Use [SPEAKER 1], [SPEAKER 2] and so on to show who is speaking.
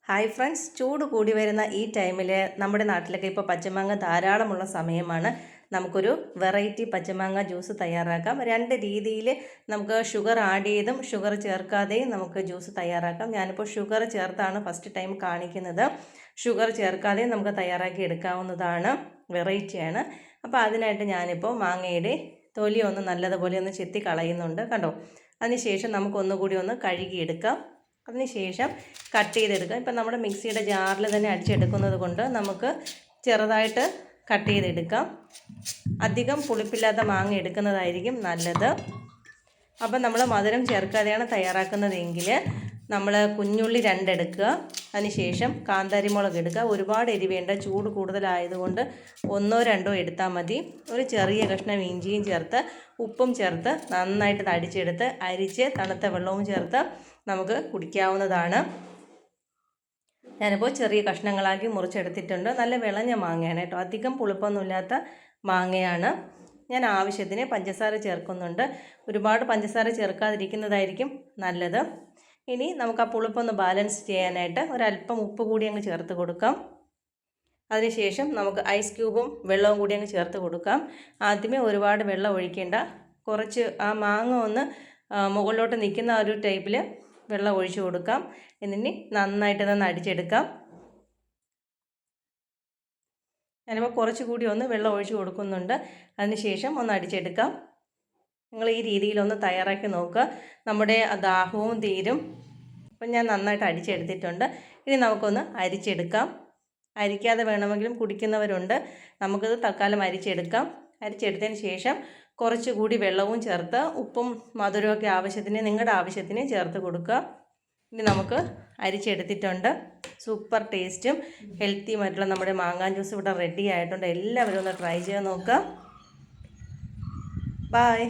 [SPEAKER 1] Hi friends, ചൂട് കൂടി വരുന്ന ഈ ടൈമിൽ നമ്മുടെ നാട്ടിലൊക്കെ ഇപ്പോൾ പച്ചമാങ്ങ ധാരാളമുള്ള സമയമാണ്. നമുക്കൊരു വെറൈറ്റി പച്ചമാങ്ങ ജ്യൂസ് തയ്യാറാക്കാം. രണ്ട് രീതിയിൽ നമുക്ക് ഷുഗർ ആഡ് ചെയ്തും ഷുഗർ ചേർക്കാതെയും നമുക്ക് ജ്യൂസ് തയ്യാറാക്കാം. ഞാനിപ്പോൾ ഷുഗർ ചേർത്താണ് ഫസ്റ്റ് ടൈം കാണിക്കുന്നത്. ഷുഗർ ചേർക്കാതെയും നമുക്ക് തയ്യാറാക്കി എടുക്കാവുന്നതാണ്, വെറൈറ്റിയാണ്. അപ്പോൾ അതിനായിട്ട് ഞാനിപ്പോൾ മാങ്ങയുടെ തൊലി ഒന്ന് നല്ലതുപോലെ ഒന്ന് ചെത്തി കളയുന്നുണ്ട്, കണ്ടോ. അതിനുശേഷം നമുക്കൊന്നുകൂടി ഒന്ന് കഴുകിയെടുക്കാം. അതിനുശേഷം കട്ട് ചെയ്തെടുക്കാം. ഇപ്പം നമ്മുടെ മിക്സിയുടെ ജാറിൽ തന്നെ അടിച്ചെടുക്കുന്നത് കൊണ്ട് നമുക്ക് ചെറുതായിട്ട് കട്ട് ചെയ്തെടുക്കാം. അധികം പുളിപ്പില്ലാത്ത മാങ്ങ എടുക്കുന്നതായിരിക്കും നല്ലത്. അപ്പം നമ്മൾ മധുരം ചേർക്കാതെയാണ് തയ്യാറാക്കുന്നതെങ്കിൽ നമ്മൾ കുഞ്ഞുള്ളി 2 എടുക്കുക. അതിനുശേഷം കാന്താരിമുളക് എടുക്കുക. ഒരുപാട് എരിവേണ്ട, ചൂട് കൂടുതലായതുകൊണ്ട് 1 or 2 എടുത്താൽ മതി. ഒരു ചെറിയ കഷ്ണം ഇഞ്ചിയും ചേർത്ത് ഉപ്പും ചേർത്ത് നന്നായിട്ട് അടിച്ചെടുത്ത് അരിച്ച് തണുത്ത വെള്ളവും ചേർത്ത് നമുക്ക് കുടിക്കാവുന്നതാണ്. ഞാനിപ്പോൾ ചെറിയ കഷ്ണങ്ങളാക്കി മുറിച്ചെടുത്തിട്ടുണ്ട്. നല്ല വിളഞ്ഞ മാങ്ങയാണ് കേട്ടോ, അധികം പുളിപ്പൊന്നുമില്ലാത്ത മാങ്ങയാണ്. ഞാൻ ആവശ്യത്തിന് പഞ്ചസാര ചേർക്കുന്നുണ്ട്. ഒരുപാട് പഞ്ചസാര ചേർക്കാതിരിക്കുന്നതായിരിക്കും നല്ലത്. ഇനി നമുക്ക് ആ പുളിപ്പൊന്ന് ബാലൻസ് ചെയ്യാനായിട്ട് ഒരല്പം ഉപ്പ് കൂടി അങ്ങ് ചേർത്ത് കൊടുക്കാം. അതിനുശേഷം നമുക്ക് ഐസ് ക്യൂബും വെള്ളവും കൂടി അങ്ങ് ചേർത്ത് കൊടുക്കാം. ആദ്യമേ ഒരുപാട് വെള്ളം ഒഴിക്കേണ്ട, കുറച്ച് ആ മാങ്ങ ഒന്ന് മുകളിലോട്ട് നിൽക്കുന്ന ഒരു ടൈപ്പിൽ വെള്ളം ഒഴിച്ചു കൊടുക്കാം. എന്നിട്ട് നന്നായിട്ട് അടിച്ചെടുക്കാം. ഞാനിപ്പോൾ കുറച്ചുകൂടി ഒന്ന് വെള്ളം ഒഴിച്ച് കൊടുക്കുന്നുണ്ട്. അതിനുശേഷം ഒന്ന് അടിച്ചെടുക്കാം. നിങ്ങൾ ഈ രീതിയിലൊന്ന് തയ്യാറാക്കി നോക്കുക, നമ്മുടെ ദാഹവും തീരും. അപ്പം ഞാൻ നന്നായിട്ട് അടിച്ചെടുത്തിട്ടുണ്ട്. ഇനി നമുക്കൊന്ന് അരിച്ചെടുക്കാം. അരിക്കാതെ വേണമെങ്കിലും കുടിക്കുന്നവരുണ്ട്. നമുക്കത് തൽക്കാലം അരിച്ചെടുക്കാം. അരിച്ചെടുത്തതിന് ശേഷം കുറച്ചുകൂടി വെള്ളവും ചേർത്ത് ഉപ്പും മധുരമൊക്കെ ആവശ്യത്തിന്, നിങ്ങളുടെ ആവശ്യത്തിന് ചേർത്ത് കൊടുക്കുക. ഇനി നമുക്ക് അരിച്ചെടുത്തിട്ടുണ്ട്. സൂപ്പർ ടേസ്റ്റും ഹെൽത്തിയുമായിട്ടുള്ള നമ്മുടെ മാങ്ങാൻ ജ്യൂസ് ഇവിടെ റെഡി ആയിട്ടുണ്ട്. എല്ലാവരും ഒന്ന് ട്രൈ ചെയ്ത് നോക്കുക. ബൈ.